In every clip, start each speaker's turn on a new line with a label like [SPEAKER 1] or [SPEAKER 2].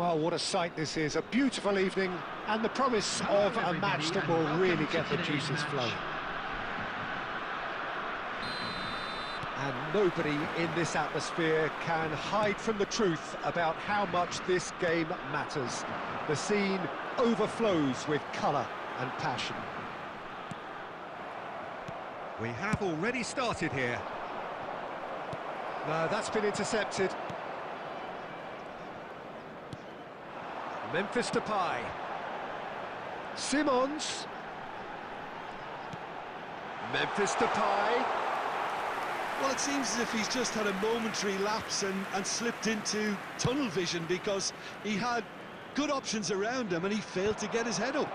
[SPEAKER 1] Well, what a sight this is. A beautiful evening and the promise of a match that will really get the juices flowing. And nobody in this atmosphere can hide from the truth about how much this game matters. The scene overflows with colour and passion. We have already started here. No, that's been intercepted. Memphis Depay. Simons. Memphis Depay.
[SPEAKER 2] Well, it seems as if he's just had a momentary lapse and slipped into tunnel vision, because he had good options around him and he failed to get his head up.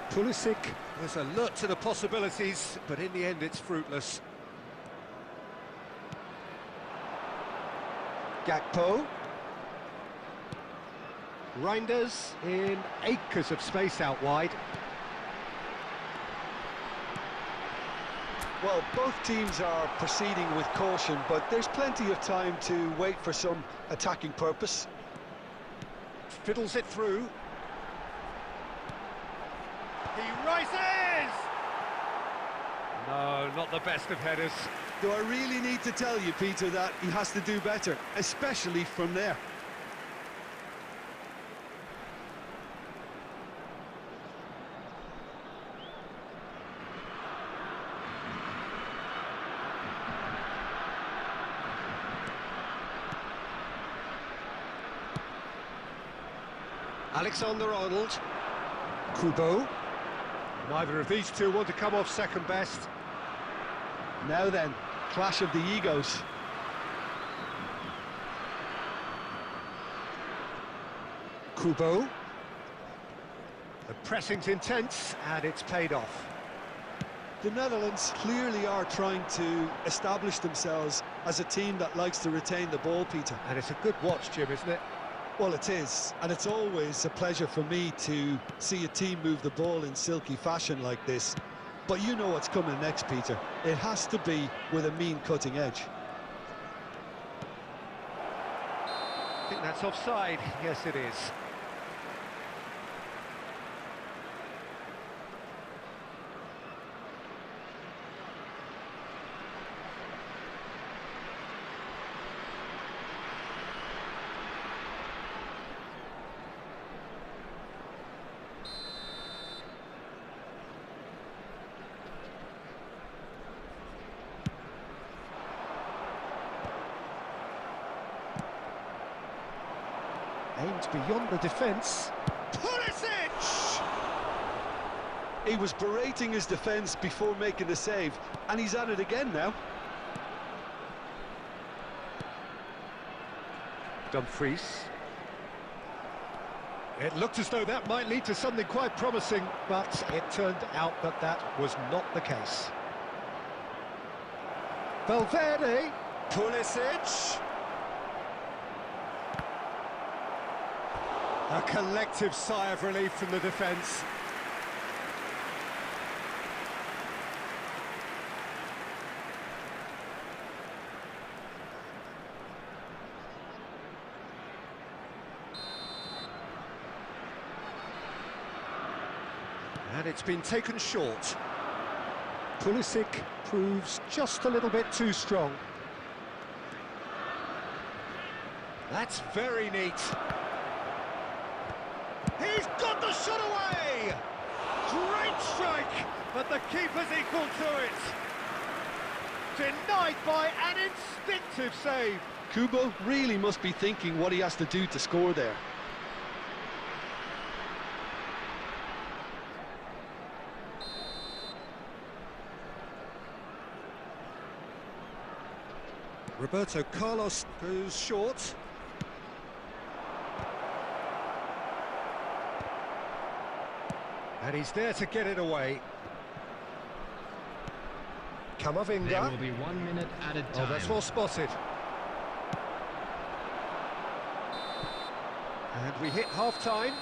[SPEAKER 1] Pulisic was alert to the possibilities, but in the end it's fruitless. Gakpo. Reinders in acres of space out wide.
[SPEAKER 2] Well, both teams are proceeding with caution, but there's plenty of time to wait for some attacking purpose.
[SPEAKER 1] Fiddles it through. He rises! No, not the best of headers.
[SPEAKER 2] Do I really need to tell you, Peter, that he has to do better, especially from there?
[SPEAKER 1] Alexander-Arnold. Kubo. Neither of these two want to come off second best.
[SPEAKER 2] Now then, clash of the egos.
[SPEAKER 1] Kubo. The pressing's intense and it's paid off.
[SPEAKER 2] The Netherlands clearly are trying to establish themselves as a team that likes to retain the ball, Peter.
[SPEAKER 1] And it's a good watch, Jim, isn't it?
[SPEAKER 2] Well, it is, and it's always a pleasure for me to see a team move the ball in silky fashion like this. But you know what's coming next, Peter. It has to be with a mean cutting edge.
[SPEAKER 1] I think that's offside. Yes, it is. Aimed beyond the defence. Pulisic!
[SPEAKER 2] He was berating his defence before making the save, and he's at it again now.
[SPEAKER 1] Dumfries. It looked as though that might lead to something quite promising, but it turned out that that was not the case. Valverde. Pulisic. A collective sigh of relief from the defence. And it's been taken short. Pulisic proves just a little bit too strong. That's very neat. He's got the shot away! Great strike, but the keeper's equal to it. Denied by an instinctive save.
[SPEAKER 2] Kubo really must be thinking what he has to do to score there.
[SPEAKER 1] Roberto Carlos goes short. And he's there to get it away. Camavinga.
[SPEAKER 3] There will be 1 minute added time.
[SPEAKER 1] Oh, that's well spotted. And we hit half-time.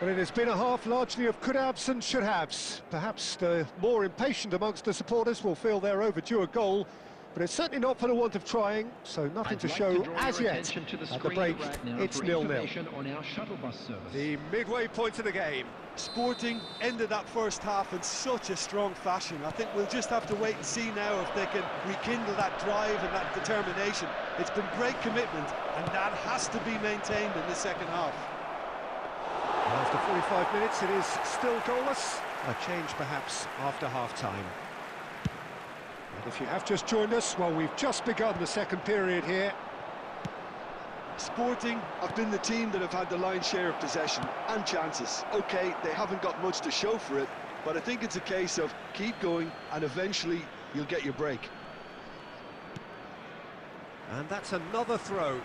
[SPEAKER 1] Well, it has been a half largely of could-haves and should-haves. Perhaps the more impatient amongst the supporters will feel they're overdue a goal, but it's certainly not for the want of trying, so nothing to show as yet. At the break, it's 0-0.
[SPEAKER 3] On our shuttle bus service.
[SPEAKER 1] The midway point of the game.
[SPEAKER 2] Sporting ended that first half in such a strong fashion. I think we'll just have to wait and see now if they can rekindle that drive and that determination. It's been great commitment, and that has to be maintained in the second half.
[SPEAKER 1] After 45 minutes, it is still goalless. A change perhaps after half-time. And if you have just joined us, well, we've just begun the second period here.
[SPEAKER 2] Sporting have been the team that have had the lion's share of possession and chances. OK, they haven't got much to show for it, but I think it's a case of keep going and eventually you'll get your break.
[SPEAKER 1] And that's another throw.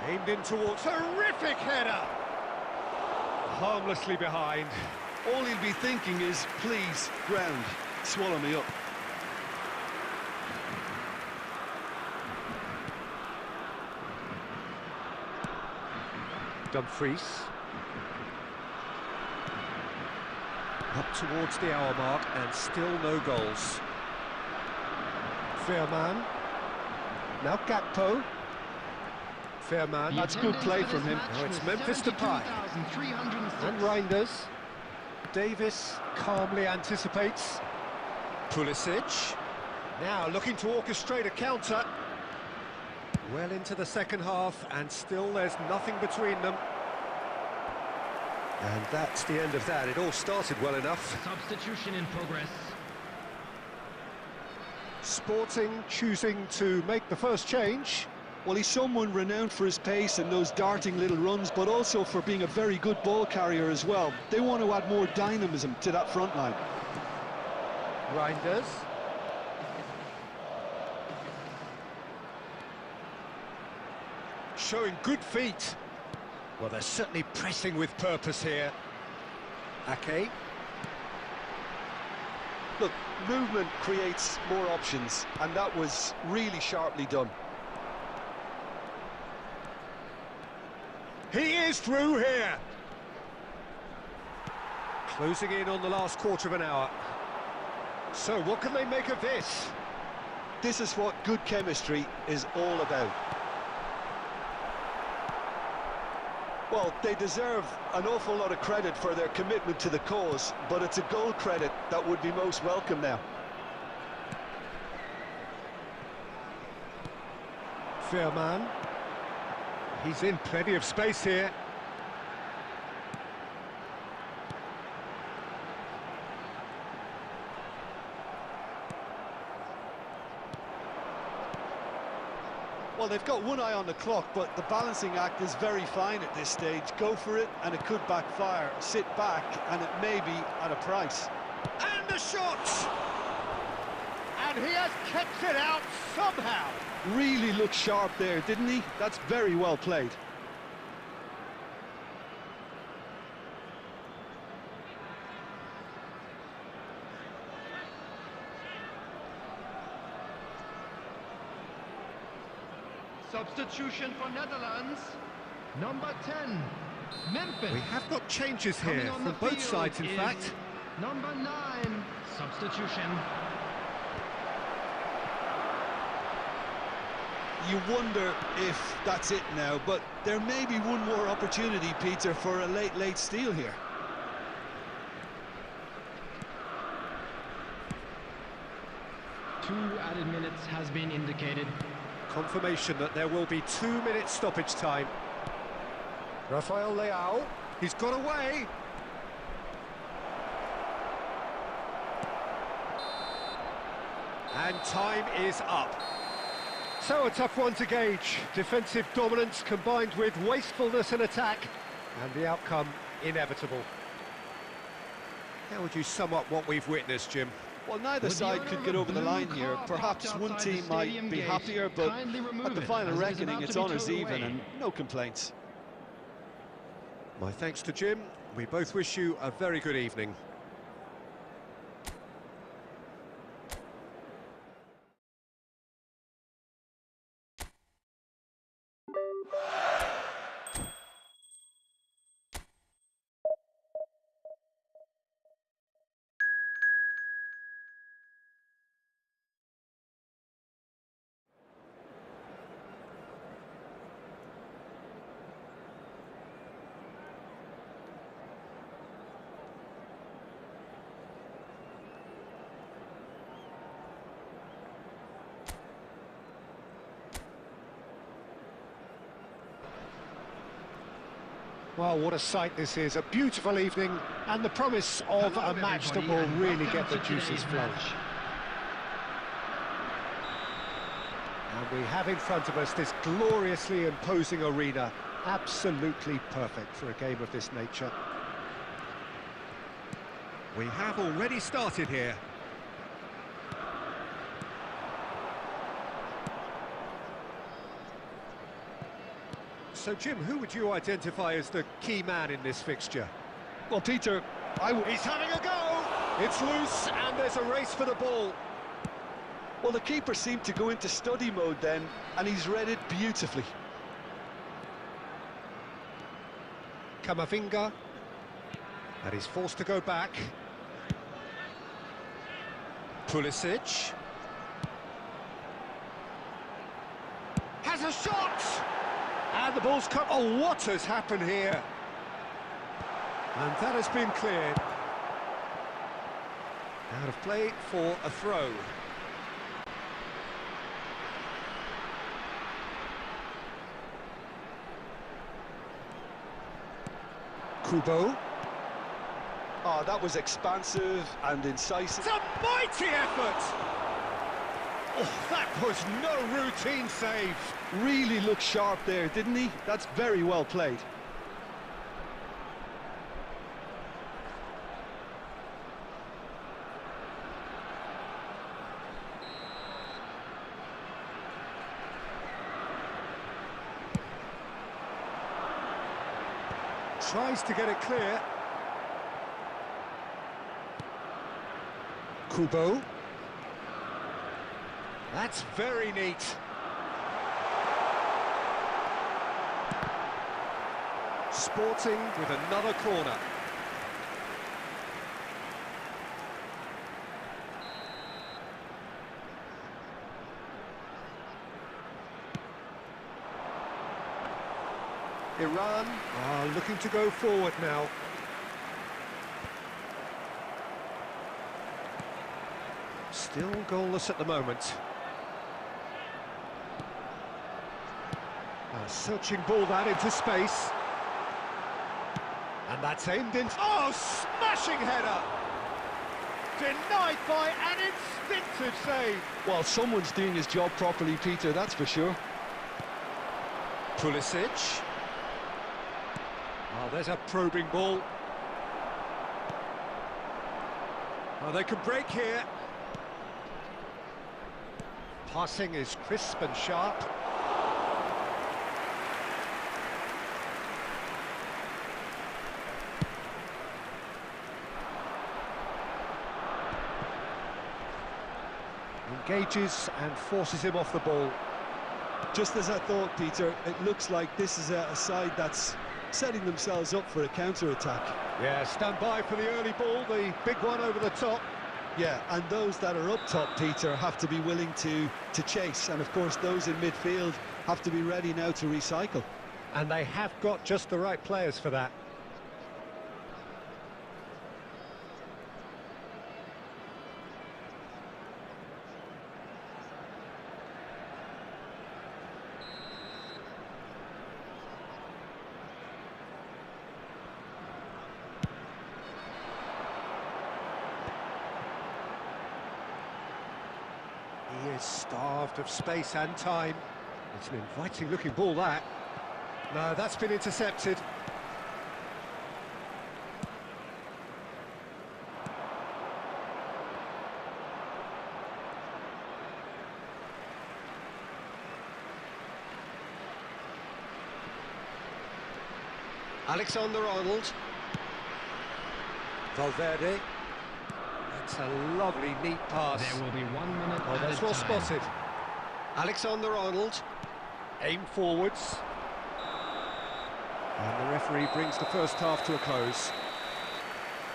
[SPEAKER 1] Aimed in towards, terrific header! Harmlessly behind.
[SPEAKER 2] All he'll be thinking is, please, ground, swallow me up.
[SPEAKER 1] Dumfries. Up towards the hour mark and still no goals. Fair man. Now Gakpo. Fair man.
[SPEAKER 2] That's good play from him.
[SPEAKER 1] Now it's Memphis Depay. And Reinders. Davis calmly anticipates. Pulisic. Now looking to orchestrate a counter. Well into the second half, and still there's nothing between them. And that's the end of that. It all started well enough.
[SPEAKER 3] Substitution in progress.
[SPEAKER 1] Sporting choosing to make the first change.
[SPEAKER 2] Well, he's someone renowned for his pace and those darting little runs, but also for being a very good ball carrier as well. They want to add more dynamism to that front line.
[SPEAKER 1] Reinders. Showing good feet. Well, they're certainly pressing with purpose here. Ake.
[SPEAKER 2] Look, movement creates more options, and that was really sharply done.
[SPEAKER 1] He is through here. Closing in on the last quarter of an hour. So, what can they make of this?
[SPEAKER 2] This is what good chemistry is all about. Well, they deserve an awful lot of credit for their commitment to the cause, but it's a goal credit that would be most welcome now.
[SPEAKER 1] Fair man. He's in plenty of space here.
[SPEAKER 2] Well, they've got one eye on the clock, but the balancing act is very fine at this stage. Go for it, and it could backfire. Sit back, and it may be at a price.
[SPEAKER 1] And the shot! And he has kept it out somehow.
[SPEAKER 2] Really looked sharp there, didn't he? That's very well played.
[SPEAKER 3] Substitution for Netherlands. Number 10, Memphis.
[SPEAKER 1] We have got changes here
[SPEAKER 3] Coming on
[SPEAKER 1] from
[SPEAKER 3] the
[SPEAKER 1] both
[SPEAKER 3] field
[SPEAKER 1] sides, in
[SPEAKER 3] is
[SPEAKER 1] fact.
[SPEAKER 3] Number 9, substitution.
[SPEAKER 2] You wonder if that's it now, but there may be one more opportunity, Peter, for a late steal here.
[SPEAKER 3] Two added minutes has been indicated.
[SPEAKER 1] Confirmation that there will be 2 minutes stoppage time. Rafael Leao, he's got away. And time is up. So a tough one to gauge. Defensive dominance combined with wastefulness in attack, and the outcome inevitable. How would you sum up what we've witnessed, Jim?
[SPEAKER 2] Well, neither side could get over the line here. Perhaps one team might be happier, but at the final reckoning, it's honours even and no complaints.
[SPEAKER 1] My thanks to Jim. We both wish you a very good evening. Well, what a sight this is, a beautiful evening, and the promise of a match that will really get the juices flowing. And we have in front of us this gloriously imposing arena, absolutely perfect for a game of this nature. We have already started here. So, Jim, who would you identify as the key man in this fixture?
[SPEAKER 2] Well, Peter,
[SPEAKER 1] He's having a go! It's loose, and there's a race for the ball.
[SPEAKER 2] well, the keeper seemed to go into study mode then, and he's read it beautifully.
[SPEAKER 1] Kamavinga. And he's forced to go back. Pulisic. Has a shot! And the ball's cut. Oh, what has happened here? And that has been cleared. Out of play for a throw. Kubo.
[SPEAKER 2] Oh, that was expansive and incisive.
[SPEAKER 1] It's a mighty effort! Oh, that was no routine save.
[SPEAKER 2] Really looked sharp there, didn't he? That's very well played.
[SPEAKER 1] Tries to get it clear. Kubo. That's very neat. Sporting with another corner. Iran are looking to go forward now. Still goalless at the moment. A searching ball that into space. And that's aimed in. Oh, smashing header! Denied by an instinctive save.
[SPEAKER 2] Well, someone's doing his job properly, Peter, that's for sure.
[SPEAKER 1] Pulisic. Oh, there's a probing ball. Oh, they can break here. Passing is crisp and sharp. Engages and forces him off the ball.
[SPEAKER 2] Just as I thought, Peter, it looks like this is a side that's setting themselves up for a counter-attack.
[SPEAKER 1] Yeah, stand by for the early ball, the big one over the top.
[SPEAKER 2] Yeah, and those that are up top, Peter, have to be willing to chase. And, of course, those in midfield have to be ready now to recycle.
[SPEAKER 1] And they have got just the right players for that. He is starved of space and time. It's an inviting looking ball, that. No, that's been intercepted. Alexander-Arnold. Valverde. That's a lovely, neat pass.
[SPEAKER 3] There will be 1 minute.
[SPEAKER 1] Oh, that's well spotted. Alexander-Arnold. Aim forwards. And the referee brings the first half to a close.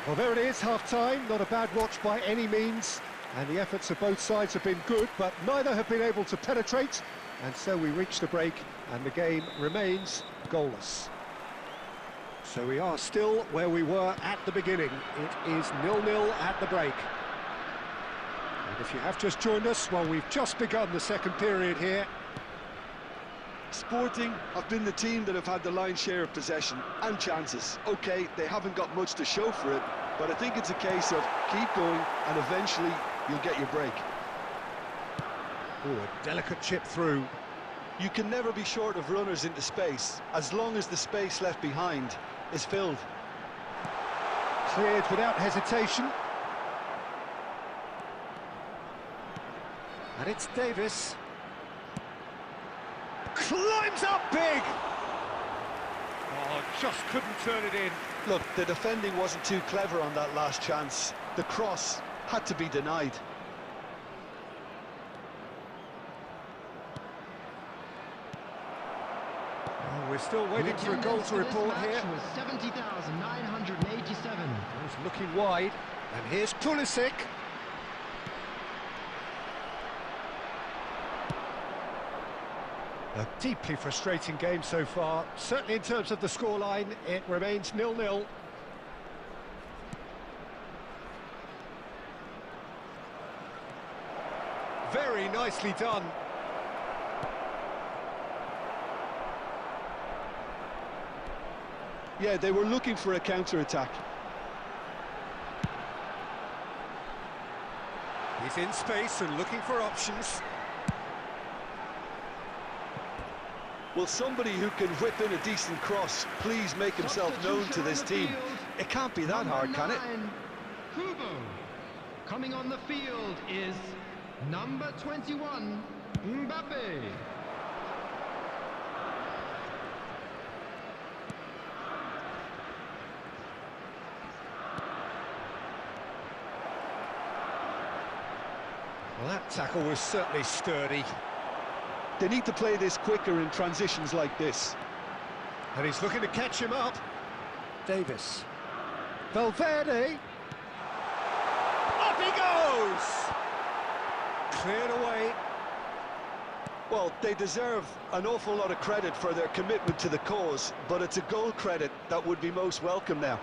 [SPEAKER 1] Well, there it is, half-time. Not a bad watch by any means. And the efforts of both sides have been good, but neither have been able to penetrate. And so we reach the break, and the game remains goalless. So we are still where we were at the beginning. It is 0-0 at the break. And if you have just joined us, well, we've just begun the second period here.
[SPEAKER 2] Sporting have been the team that have had the lion's share of possession and chances. Okay, they haven't got much to show for it, but I think it's a case of keep going and eventually you'll get your break.
[SPEAKER 1] Oh, a delicate chip through.
[SPEAKER 2] You can never be short of runners into space, as long as the space left behind is filled.
[SPEAKER 1] Cleared without hesitation. And it's Davis. Climbs up big! Oh, just couldn't turn it in.
[SPEAKER 2] Look, the defending wasn't too clever on that last chance. The cross had to be denied.
[SPEAKER 1] Oh, we're still waiting for a goal to report here.
[SPEAKER 3] Was 70,987.
[SPEAKER 1] He's looking wide, and here's Pulisic. A deeply frustrating game so far. Certainly in terms of the scoreline, it remains 0-0. Very nicely done.
[SPEAKER 2] Yeah, they were looking for a counter-attack.
[SPEAKER 1] He's in space and looking for options.
[SPEAKER 2] Will somebody who can whip in a decent cross please make himself known to this team? It can't be that hard, can it?
[SPEAKER 3] Kubo. Coming on the field is number 21, Mbappe.
[SPEAKER 1] Well, that tackle was certainly sturdy.
[SPEAKER 2] They need to play this quicker in transitions like this.
[SPEAKER 1] And he's looking to catch him up. Davis. Valverde. Up he goes! Cleared away.
[SPEAKER 2] Well, they deserve an awful lot of credit for their commitment to the cause, but it's a goal credit that would be most welcome now.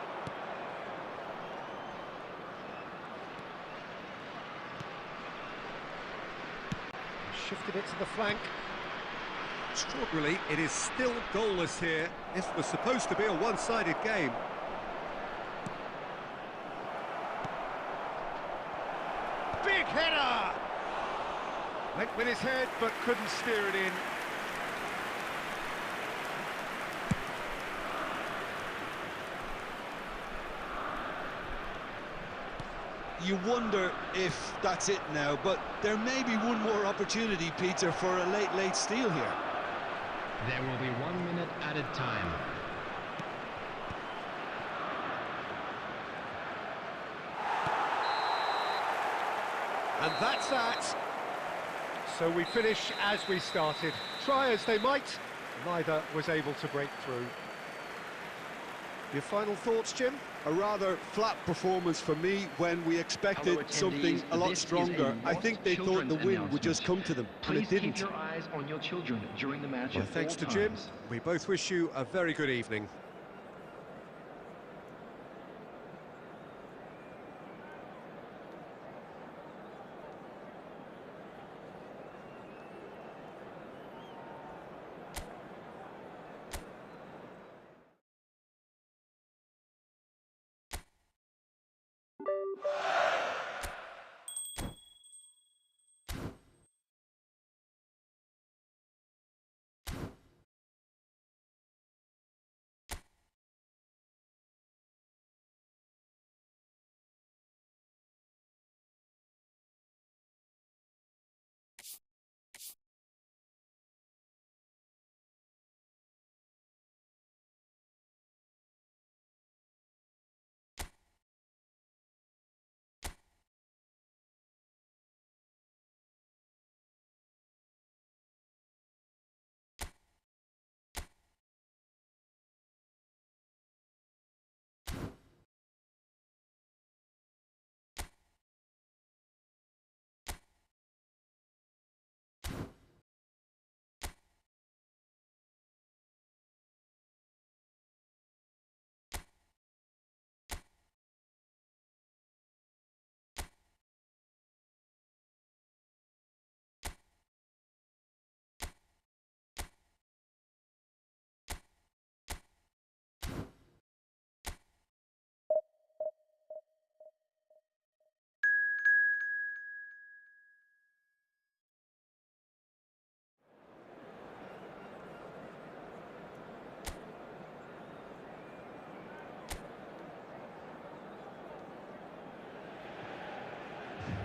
[SPEAKER 1] Shifted it to the flank. Extraordinarily, it is still goalless here. This was supposed to be a one-sided game. Big header! Went with his head, but couldn't steer it in.
[SPEAKER 2] You wonder if that's it now, but there may be one more opportunity, Peter, for a late steal here.
[SPEAKER 3] There will be 1 minute added time.
[SPEAKER 1] And that's that. So we finish as we started. Try as they might, neither was able to break through. Your final thoughts, Jim?
[SPEAKER 2] A rather flat performance for me when we expected something a lot stronger. I think they thought the win would just come to them, and it didn't.
[SPEAKER 4] Keep your eyes on your children during the match.
[SPEAKER 1] Well, thanks to Jim. We both wish you a very good evening.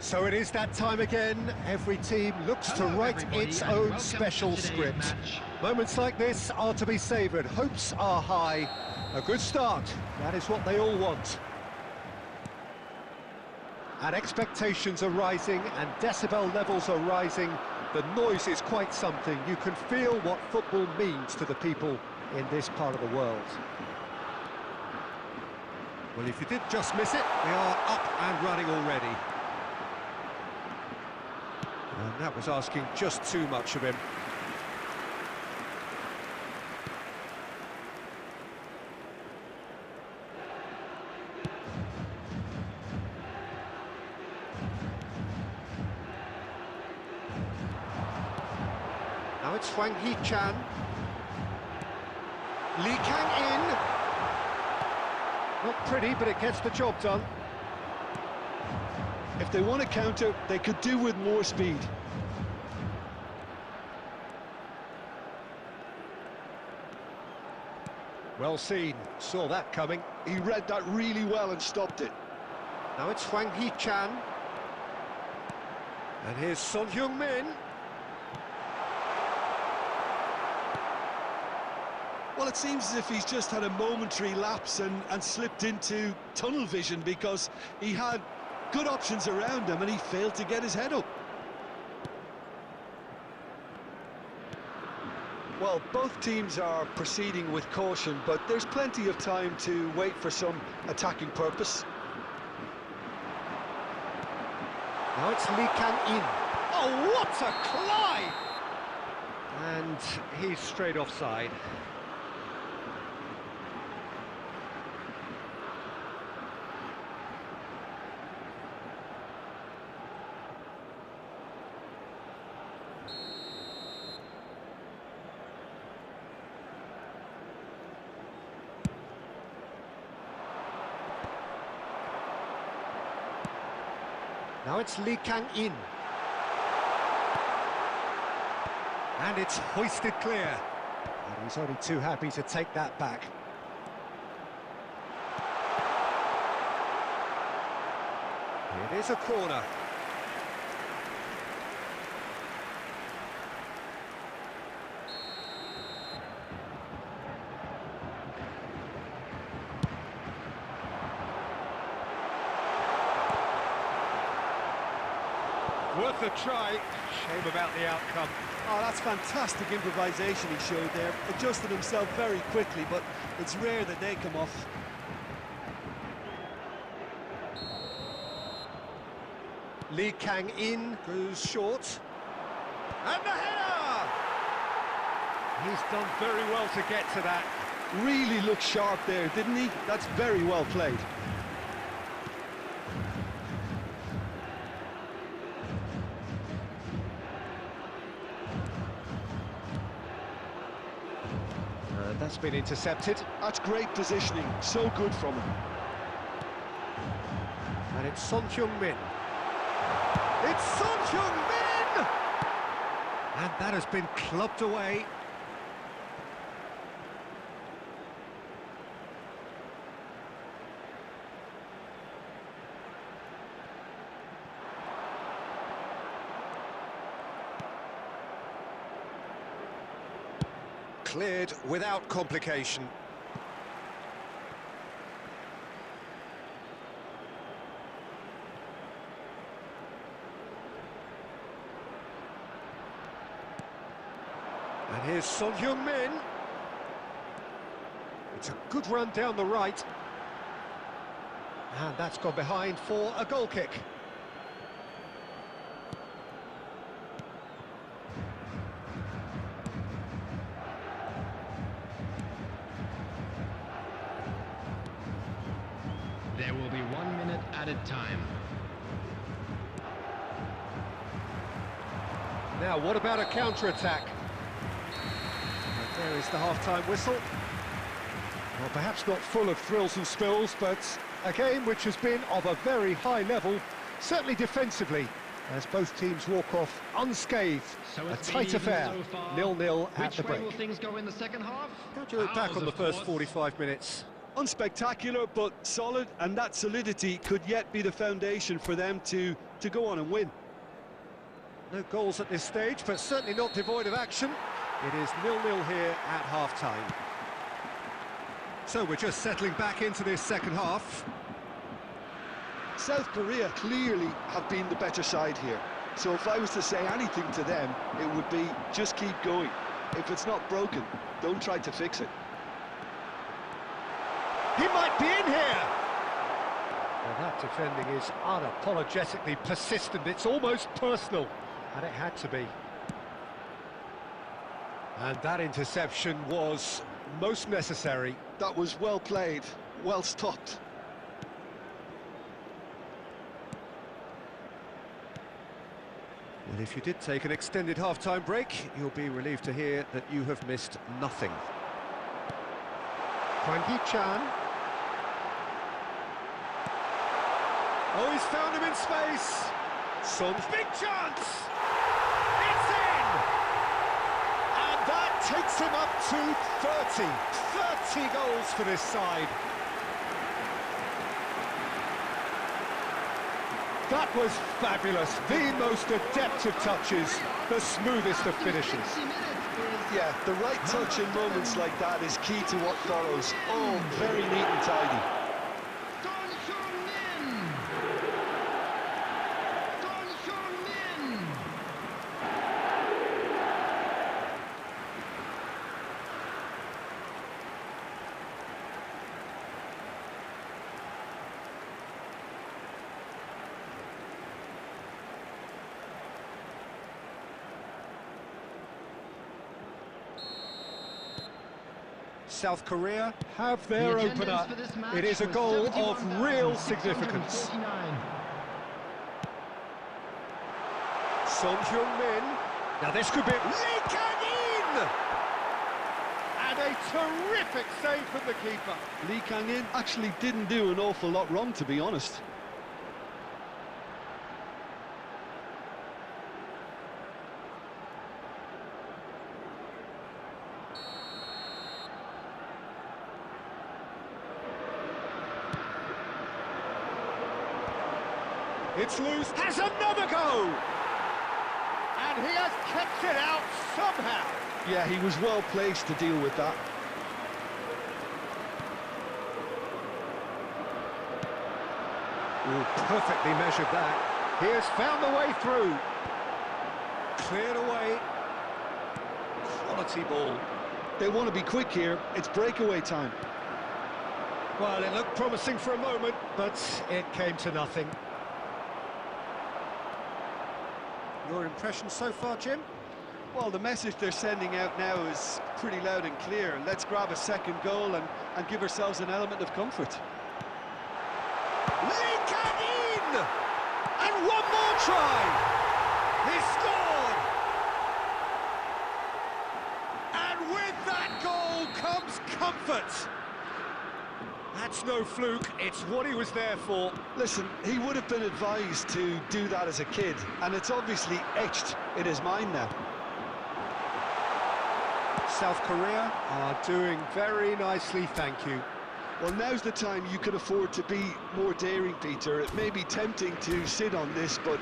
[SPEAKER 1] So it is that time again. Every team looks to write its own special script. Moments like this are to be savoured. Hopes are high. A good start. That is what they all want. And expectations are rising and decibel levels are rising. The noise is quite something. You can feel what football means to the people in this part of the world. Well, if you did just miss it, we are up and running already. And that was asking just too much of him. Now it's Wang Hee-chan. Lee Kang-in. Not pretty, but it gets the job done.
[SPEAKER 2] If they want to counter, they could do with more speed.
[SPEAKER 1] Well seen, saw that coming.
[SPEAKER 2] He read that really well and stopped it.
[SPEAKER 1] Now it's Wang Hee-chan. And here's Son Heung-min.
[SPEAKER 2] Well, it seems as if he's just had a momentary lapse and slipped into tunnel vision, because he had good options around him and he failed to get his head up. Well, both teams are proceeding with caution, but there's plenty of time to wait for some attacking purpose.
[SPEAKER 1] Now it's Lee Kang-in. Oh, what a climb! And he's straight offside. Now it's Lee Kang-in. And it's hoisted clear. And he's only too happy to take that back. It is a corner. Worth a try. Shame about the outcome.
[SPEAKER 2] Oh, that's fantastic improvisation he showed there. Adjusted himself very quickly, but it's rare that they come off.
[SPEAKER 1] Lee Kang-in goes short. And the header! He's done very well to get to that.
[SPEAKER 2] Really looked sharp there, didn't he? That's very well played.
[SPEAKER 1] That's been intercepted.
[SPEAKER 2] That's great positioning, so good from him.
[SPEAKER 1] And it's Son Heung-min. It's Son Heung-min! And that has been clubbed away. Cleared without complication. And here's Son Heung-min. It's a good run down the right. And that's gone behind for a goal kick.
[SPEAKER 3] There will be 1 minute added time.
[SPEAKER 1] Now, what about a counter-attack? And there is the half-time whistle. Well, perhaps not full of thrills and spills, but a game which has been of a very high level, certainly defensively, as both teams walk off unscathed.
[SPEAKER 3] So
[SPEAKER 1] a tight affair, 0-0 at the break.
[SPEAKER 3] Which way will things go in the second half?
[SPEAKER 1] How do you look back on the first 45 minutes?
[SPEAKER 2] Unspectacular, but solid, and that solidity could yet be the foundation for them to to go on and win.
[SPEAKER 1] No goals at this stage, but certainly not devoid of action. It is 0-0 here at half-time. So we're just settling back into this second half.
[SPEAKER 2] South Korea clearly have been the better side here. So if I was to say anything to them, it would be just keep going. If it's not broken, don't try to fix it.
[SPEAKER 1] He might be in here! Well, that defending is unapologetically persistent. It's almost personal, and it had to be. And that interception was most necessary.
[SPEAKER 2] That was well played, well stopped.
[SPEAKER 1] Well, if you did take an extended half-time break, you'll be relieved to hear that you have missed nothing. Hwang Hee-chan. Oh, he's found him in space. Son's big chance. It's in! And that takes him up to 30. 30 goals for this side. That was fabulous. The most adept of touches, the smoothest of finishes.
[SPEAKER 2] Yeah, the right touch in moments like that is key to what follows. Oh, very neat and tidy.
[SPEAKER 1] South Korea have their opener. It is a goal of real significance. Son Heung-min. Now this could be Lee Kang-in! And a terrific save from the keeper.
[SPEAKER 2] Lee Kang-in actually didn't do an awful lot wrong, to be honest.
[SPEAKER 1] It's loose, has another go! And he has kept it out somehow.
[SPEAKER 2] Yeah, he was well placed to deal with that.
[SPEAKER 1] Ooh, perfectly measured that. He has found the way through. Cleared away. Quality ball.
[SPEAKER 2] They want to be quick here. It's breakaway time.
[SPEAKER 1] Well, it looked promising for a moment, but it came to nothing. Your impression so far, Jim?
[SPEAKER 2] Well, the message they're sending out now is pretty loud and clear. Let's grab a second goal and give ourselves an element of comfort.
[SPEAKER 1] Lee Kang-in! And one more try! He scored! And with that goal comes comfort! That's no fluke, it's what he was there for.
[SPEAKER 2] Listen, he would have been advised to do that as a kid, and it's obviously etched in his mind now.
[SPEAKER 1] South Korea are doing very nicely, thank you.
[SPEAKER 2] Well, now's the time you can afford to be more daring, Peter. It may be tempting to sit on this, but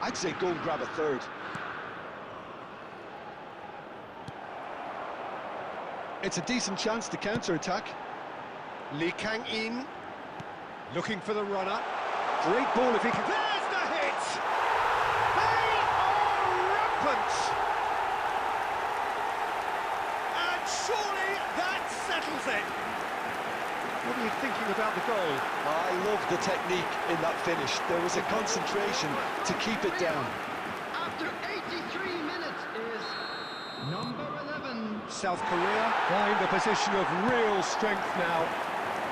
[SPEAKER 2] I'd say go and grab a third. It's a decent chance to counter-attack.
[SPEAKER 1] Lee Kang-in, looking for the runner. Great ball if he can... There's the hit! They are rampant! And surely that settles it. What are you thinking about the goal?
[SPEAKER 2] I love the technique in that finish. There was a concentration to keep it down.
[SPEAKER 3] After 83 minutes is number 11.
[SPEAKER 1] South Korea find a position of real strength now.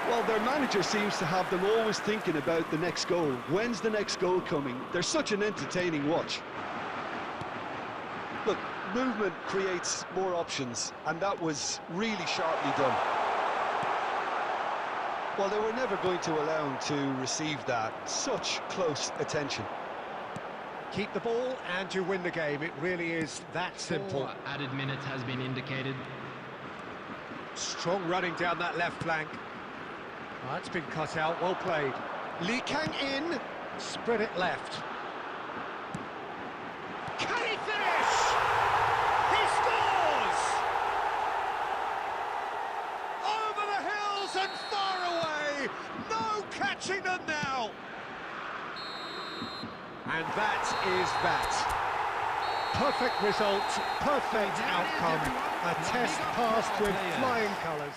[SPEAKER 2] Well, their manager seems to have them always thinking about the next goal. When's the next goal coming? They're such an entertaining watch. Look, movement creates more options, and that was really sharply done. Well, they were never going to allow him to receive that. Such close attention.
[SPEAKER 1] Keep the ball and you win the game. It really is that simple.
[SPEAKER 3] 4 added minutes has been indicated.
[SPEAKER 1] Strong running down that left flank. That's been cut out, well played. Lee Kang-in, spread it left. Can he finish? He scores! Over the hills and far away! No catching them now! And that is that. Perfect result, perfect outcome. A test passed with flying colours.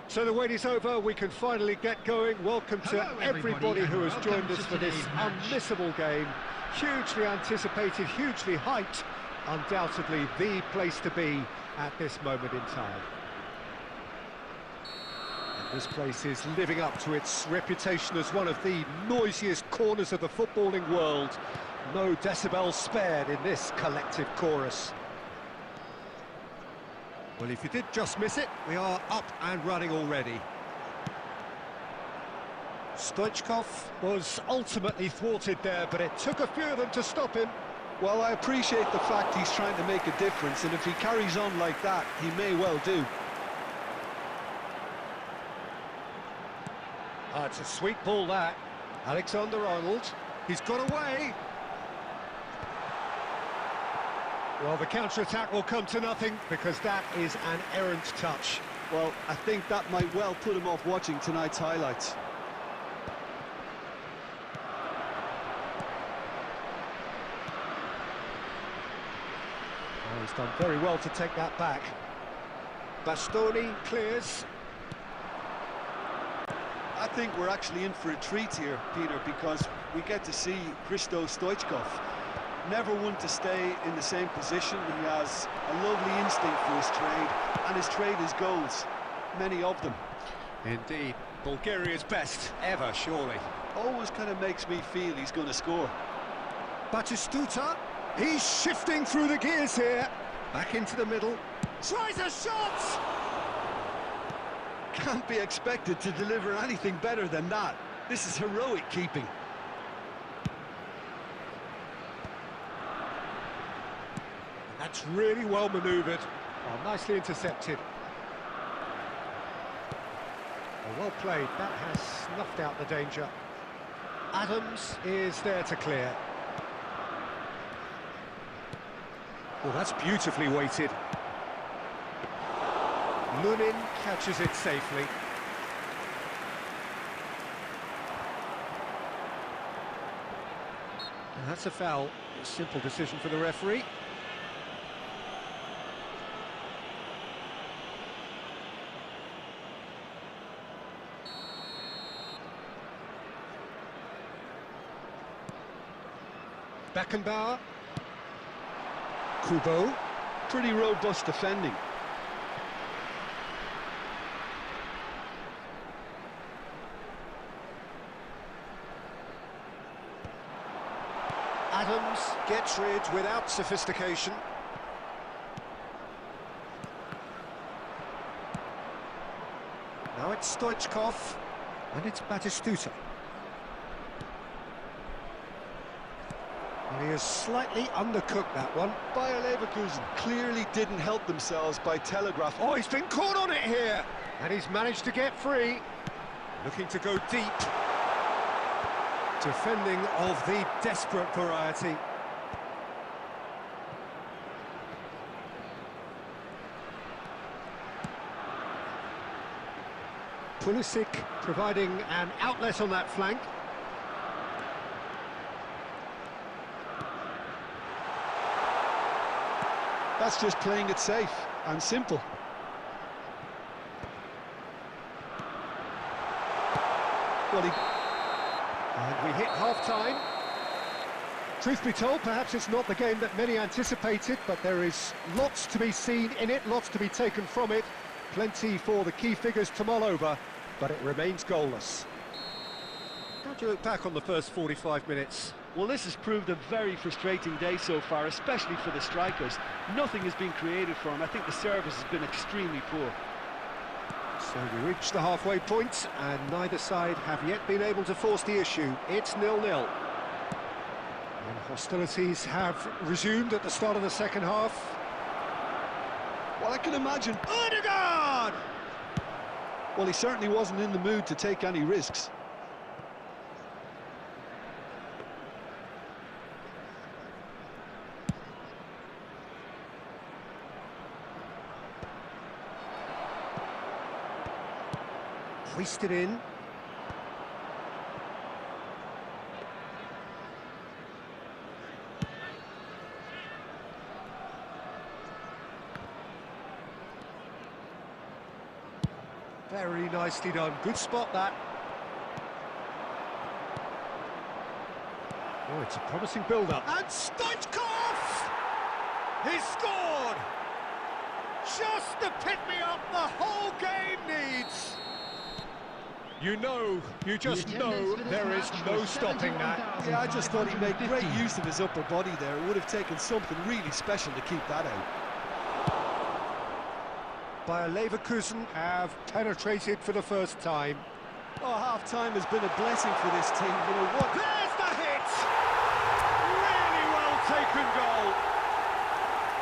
[SPEAKER 1] So the wait is over, we can finally get going. Welcome to everybody who has joined us for this unmissable game. Hugely anticipated, hugely hyped. Undoubtedly the place to be at this moment in time. And this place is living up to its reputation as one of the noisiest corners of the footballing world. No decibels spared in this collective chorus. Well, if you did just miss it, we are up and running already. Stoichkov was ultimately thwarted there, but it took a few of them to stop him.
[SPEAKER 2] Well, I appreciate the fact he's trying to make a difference, and if he carries on like that, he may well do.
[SPEAKER 1] It's a sweet ball, that. Alexander-Arnold, he's got away. Well, the counter-attack will come to nothing because that is an errant touch.
[SPEAKER 2] Well, I think that might well put him off watching tonight's highlights.
[SPEAKER 1] Oh, he's done very well to take that back. Bastoni clears.
[SPEAKER 2] I think we're actually in for a treat here, Peter, because we get to see Christos Stoichkov. Never one to stay in the same position. He has a lovely instinct for his trade, and his trade is goals, many of them.
[SPEAKER 1] Indeed, Bulgaria's best ever, surely.
[SPEAKER 2] Always kind of makes me feel he's going to score.
[SPEAKER 1] Batistuta, he's shifting through the gears here. Back into the middle, tries a shot!
[SPEAKER 2] can't be expected to deliver anything better than that. This is heroic keeping.
[SPEAKER 1] That's really well manoeuvred. Oh, nicely intercepted. Oh, well played. That has snuffed out the danger. Adams is there to clear. Well, that's beautifully weighted. Lunin catches it safely. And that's a foul. A simple decision for the referee. Beckenbauer. Kubo.
[SPEAKER 2] Pretty robust defending.
[SPEAKER 1] Adams gets rid without sophistication. Now it's Stoichkov, and it's Batistuta. And he has slightly undercooked that one.
[SPEAKER 2] Bayer Leverkusen clearly didn't help themselves by telegraph.
[SPEAKER 1] Oh, he's been caught on it here, and he's managed to get free. Looking to go deep. Defending of the desperate variety. Pulisic providing an outlet on that flank.
[SPEAKER 2] That's just playing it safe and simple. Well,
[SPEAKER 1] And we hit half-time. Truth be told, perhaps it's not the game that many anticipated, but there is lots to be seen in it, lots to be taken from it. Plenty for the key figures to mull over, but it remains goalless. How do you look back on the first 45 minutes?
[SPEAKER 2] Well, this has proved a very frustrating day so far, especially for the strikers. Nothing has been created for them. I think the service has been extremely poor.
[SPEAKER 1] So we reach the halfway point, and neither side have yet been able to force the issue. It's 0-0. And hostilities have resumed at the start of the second half.
[SPEAKER 2] Well, I can imagine.
[SPEAKER 1] Odegaard!
[SPEAKER 2] Well, he certainly wasn't in the mood to take any risks.
[SPEAKER 1] Hoisted in. Very nicely done. Good spot, that. Oh, it's a promising build-up. And Stoichkov! He scored! Just the pick-me-up the whole game needs. You just know there is no stopping that.
[SPEAKER 2] Yeah, I just thought he made great use of his upper body there. It would have taken something really special to keep that out.
[SPEAKER 1] Bayer Leverkusen have penetrated for the first time.
[SPEAKER 2] Oh, half-time has been a blessing for this team. You know what?
[SPEAKER 1] There's the hit! Really well taken goal.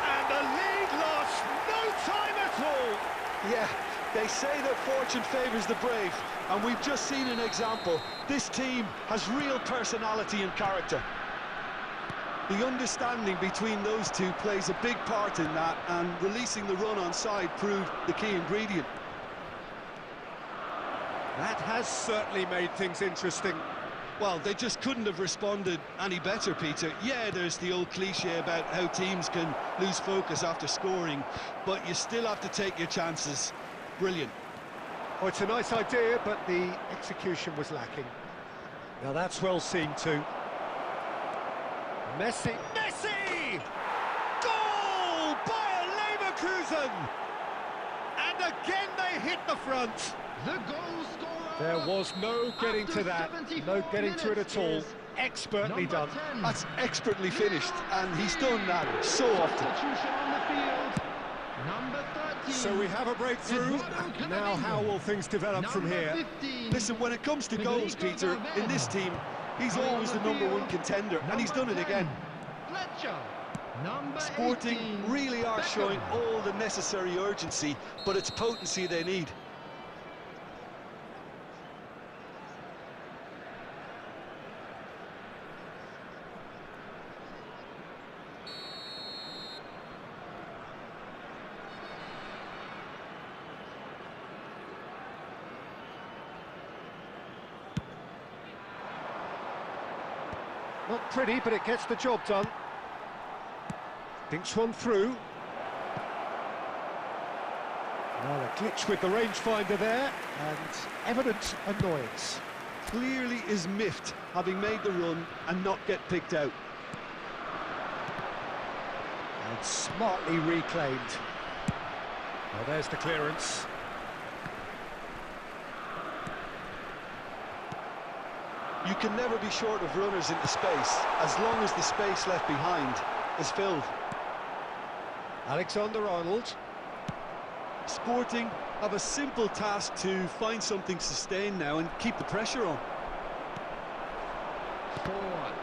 [SPEAKER 1] And the lead lost no time at all.
[SPEAKER 2] Yeah, they say that fortune favours the brave, and we've just seen an example. This team has real personality and character. The understanding between those two plays a big part in that, and releasing the run on side proved the key ingredient.
[SPEAKER 1] That has certainly made things interesting.
[SPEAKER 2] Well, they just couldn't have responded any better, Peter. Yeah, there's the old cliche about how teams can lose focus after scoring, but you still have to take your chances. Brilliant.
[SPEAKER 1] Oh, it's a nice idea, but the execution was lacking. Now that's well seen too. Messi! Goal! Bayer Leverkusen! And again they hit the front.
[SPEAKER 3] The goal scorer.
[SPEAKER 1] There was no getting to that, no getting to it at all. Expertly done.
[SPEAKER 2] That's expertly finished, and he's done that so often.
[SPEAKER 3] Substitution on the field. Number 13.
[SPEAKER 1] So we have a breakthrough. Now how will things develop from here?
[SPEAKER 2] Listen, when it comes to goals, Peter, in this team, he's always the #1 contender, and he's done it again. Sporting really are showing all the necessary urgency, but it's potency they need.
[SPEAKER 1] Not pretty, but it gets the job done. Dinks one through. Well, a glitch with the rangefinder there, and evident annoyance.
[SPEAKER 2] Clearly is miffed, having made the run and not get picked out.
[SPEAKER 1] And smartly reclaimed. Well, there's the clearance.
[SPEAKER 2] You can never be short of runners into space, as long as the space left behind is filled.
[SPEAKER 1] Alexander-Arnold.
[SPEAKER 2] Sporting have a simple task to find something sustained now and keep the pressure on.
[SPEAKER 3] 4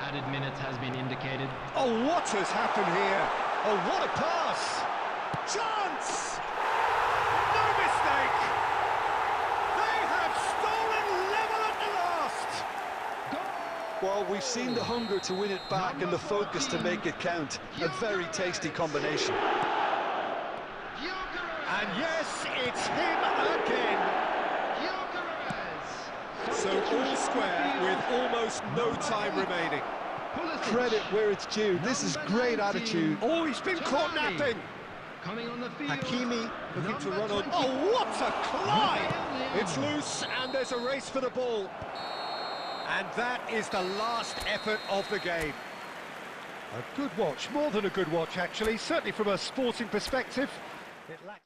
[SPEAKER 3] added minutes has been indicated.
[SPEAKER 1] Oh, what has happened here? Oh, what a pass! Chance! No mistake! They have stolen level at the last!
[SPEAKER 2] Well, we've seen the hunger to win it back and the focus to make it count. A very tasty combination.
[SPEAKER 1] And yes, it's him again. So all square with almost no time remaining.
[SPEAKER 2] Credit where it's due. This is great attitude.
[SPEAKER 1] Oh, he's been caught napping.
[SPEAKER 3] Coming on the field.
[SPEAKER 1] Hakimi looking to run on. Oh, what a climb! It's loose and there's a race for the ball. And that is the last effort of the game. A good watch, more than a good watch actually, certainly from a sporting perspective. It lacks...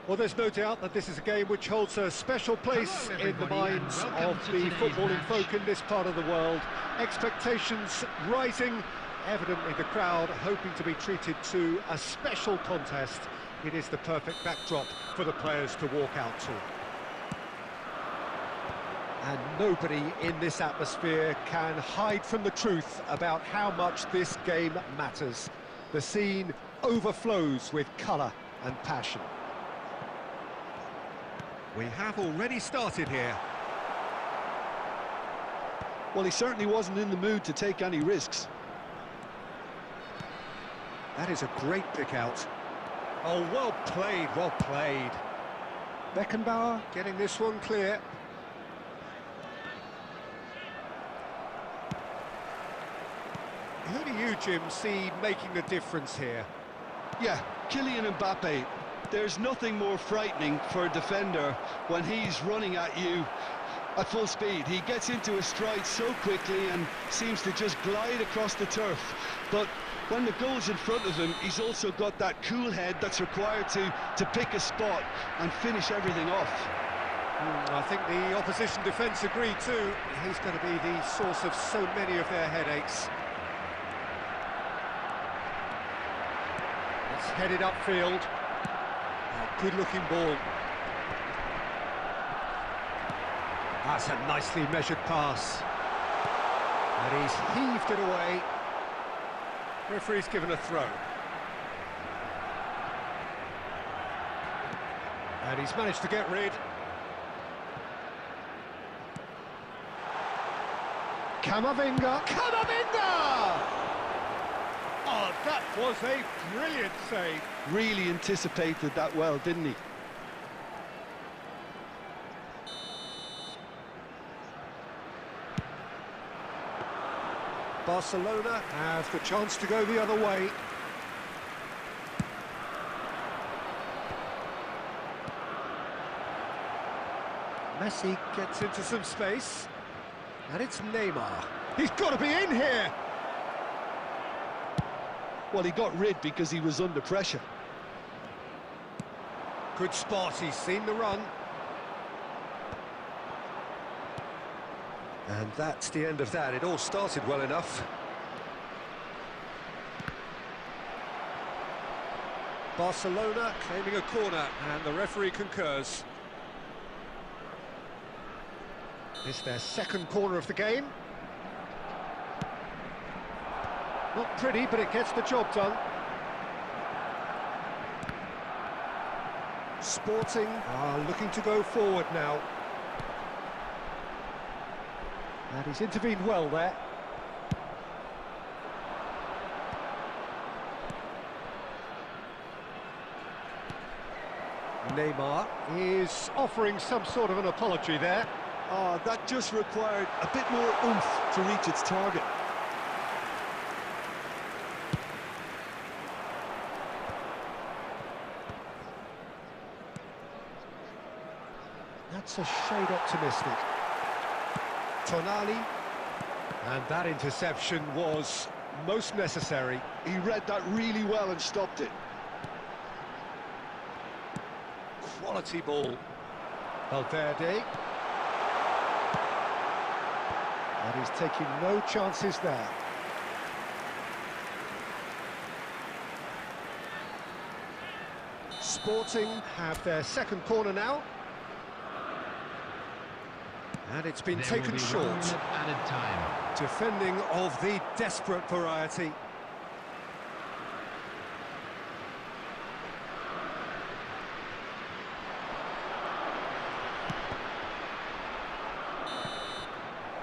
[SPEAKER 1] Well, there's no doubt that this is a game which holds a special place in the minds of the footballing folk in this part of the world. Expectations rising, evidently the crowd hoping to be treated to a special contest. It is the perfect backdrop for the players to walk out to. And nobody in this atmosphere can hide from the truth about how much this game matters. The scene overflows with colour and passion. We have already started here.
[SPEAKER 2] Well, he certainly wasn't in the mood to take any risks.
[SPEAKER 1] That is a great pick out. Oh, well played, well played. Beckenbauer getting this one clear. Who do you, Jim, see making the difference here?
[SPEAKER 2] Yeah, Kylian Mbappe. There's nothing more frightening for a defender when he's running at you At full speed, he gets into a stride so quickly and seems to just glide across the turf. But when the goal's in front of him, he's also got that cool head that's required to pick a spot and finish everything off.
[SPEAKER 1] I think the opposition defence agreed too. He's going to be the source of so many of their headaches. It's headed upfield. A good-looking ball. That's a nicely measured pass. And he's heaved it away. Referee's given a throw. And he's managed to get rid. Camavinga! Camavinga! Oh, that was a brilliant save.
[SPEAKER 2] Really anticipated that well, didn't he?
[SPEAKER 1] Barcelona have the chance to go the other way. Messi gets into some space. And it's Neymar. He's got to be in here!
[SPEAKER 2] Well, he got rid because he was under pressure.
[SPEAKER 1] Good spot, he's seen the run. And that's the end of that. It all started well enough. Barcelona claiming a corner, and the referee concurs. It's their second corner of the game. Not pretty, but it gets the job done. Sporting are looking to go forward now. And he's intervened well there. Neymar is offering some sort of an apology there.
[SPEAKER 2] Oh, that just required a bit more oomph to reach its target.
[SPEAKER 1] That's a shade optimistic. Tonali, and that interception was most necessary.
[SPEAKER 2] He read that really well and stopped it.
[SPEAKER 1] Quality ball. Valverde. And he's taking no chances there. Sporting have their second corner now. And it's been taken short.
[SPEAKER 3] Added time.
[SPEAKER 1] Defending of the desperate variety.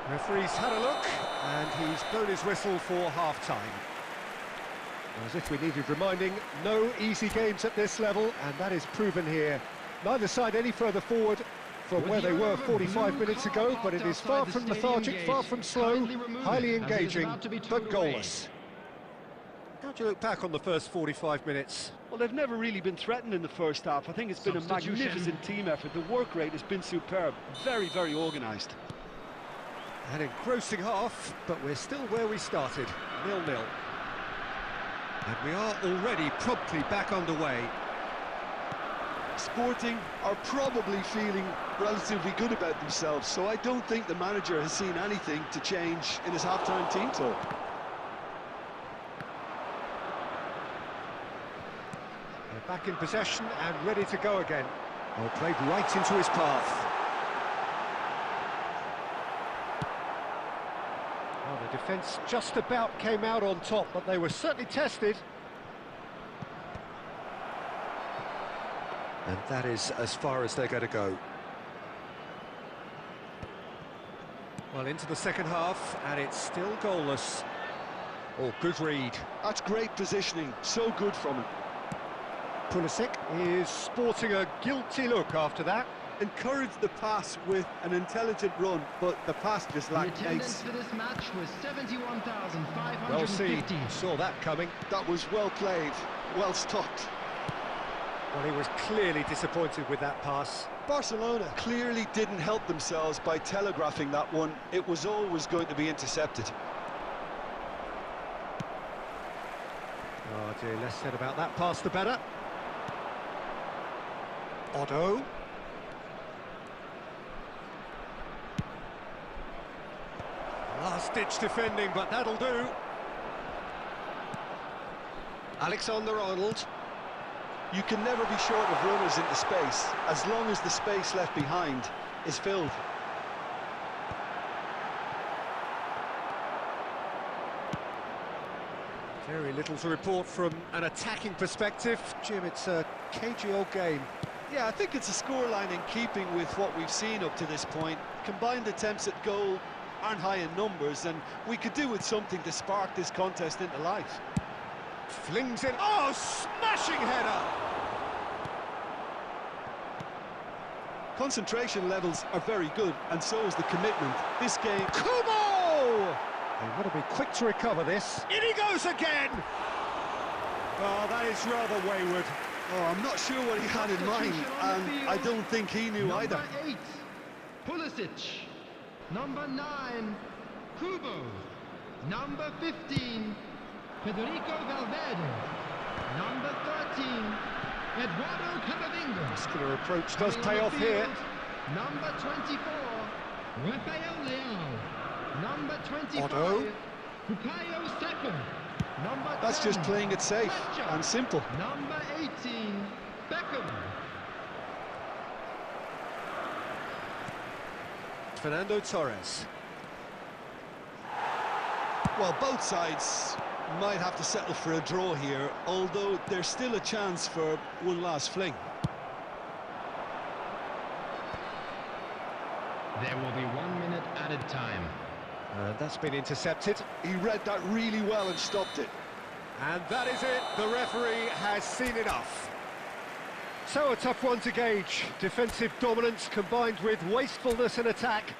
[SPEAKER 1] Referee's had a look, and he's blown his whistle for half-time. As if we needed reminding, no easy games at this level, and that is proven here. Neither side any further forward from where they were 45 minutes ago, but it is far from lethargic, far from slow, highly engaging, but goalless. How do you look back on the first 45 minutes?
[SPEAKER 2] Well, they've never really been threatened in the first half. I think it's been a magnificent team effort. The work rate has been superb. Very, very organised.
[SPEAKER 1] An engrossing half, but we're still where we started, 0-0. And we are already promptly back underway.
[SPEAKER 2] Sporting are probably feeling relatively good about themselves, so I don't think the manager has seen anything to change in his half-time team talk.
[SPEAKER 1] They're back in possession and ready to go again. Oh, played right into his path. Well, the defence just about came out on top, but they were certainly tested. And that is as far as they're going to go. Well, into the second half, and it's still goalless. Oh, good read.
[SPEAKER 2] That's great positioning, so good from him.
[SPEAKER 1] Pulisic is sporting a guilty look after that.
[SPEAKER 2] Encouraged the pass with an intelligent run, but the pass just lacked
[SPEAKER 3] The attendance
[SPEAKER 2] pace.
[SPEAKER 3] for this match was 71,550.
[SPEAKER 1] Well seen, saw that coming.
[SPEAKER 2] That was well played, well stopped.
[SPEAKER 1] Well, he was clearly disappointed with that pass.
[SPEAKER 2] Barcelona clearly didn't help themselves by telegraphing that one. It was always going to be intercepted.
[SPEAKER 1] Oh dear, less said about that pass the better. Otto. Last-ditch defending, but that'll do. Alexander-Arnold.
[SPEAKER 2] You can never be short of runners into space, as long as the space left behind is filled.
[SPEAKER 1] Very little to report from an attacking perspective. Jim, it's a cagey old game.
[SPEAKER 2] Yeah, I think it's a scoreline in keeping with what we've seen up to this point. Combined attempts at goal aren't high in numbers, and we could do with something to spark this contest into life.
[SPEAKER 1] Flings in. Oh, smashing header!
[SPEAKER 2] Concentration levels are very good, and so is the commitment. This game...
[SPEAKER 1] Kubo! They've got to be quick to recover this. In he goes again! Oh, that is rather wayward.
[SPEAKER 2] Oh, I'm not sure what he had in mind, and I don't think he knew either.
[SPEAKER 3] Number 8, Pulisic. Number 9, Kubo. Number 15, Federico Valverde. Number 13, Eduardo Camavinga.
[SPEAKER 1] Muscular approach does pay off here.
[SPEAKER 3] Number 24, Rafael Leao. Number 25,
[SPEAKER 1] Otto.
[SPEAKER 3] Bukayo Saka. Number 10,
[SPEAKER 2] That's just playing it safe
[SPEAKER 3] Fletcher.
[SPEAKER 2] and simple.
[SPEAKER 3] Number 18, Beckham.
[SPEAKER 1] Fernando Torres.
[SPEAKER 2] Well, both sides might have to settle for a draw here, although there's still a chance for one last fling.
[SPEAKER 3] There will be 1 minute added time.
[SPEAKER 1] And that's been intercepted.
[SPEAKER 2] He read that really well and stopped it.
[SPEAKER 1] And that is it. The referee has seen enough. So a tough one to gauge. Defensive dominance combined with wastefulness in attack.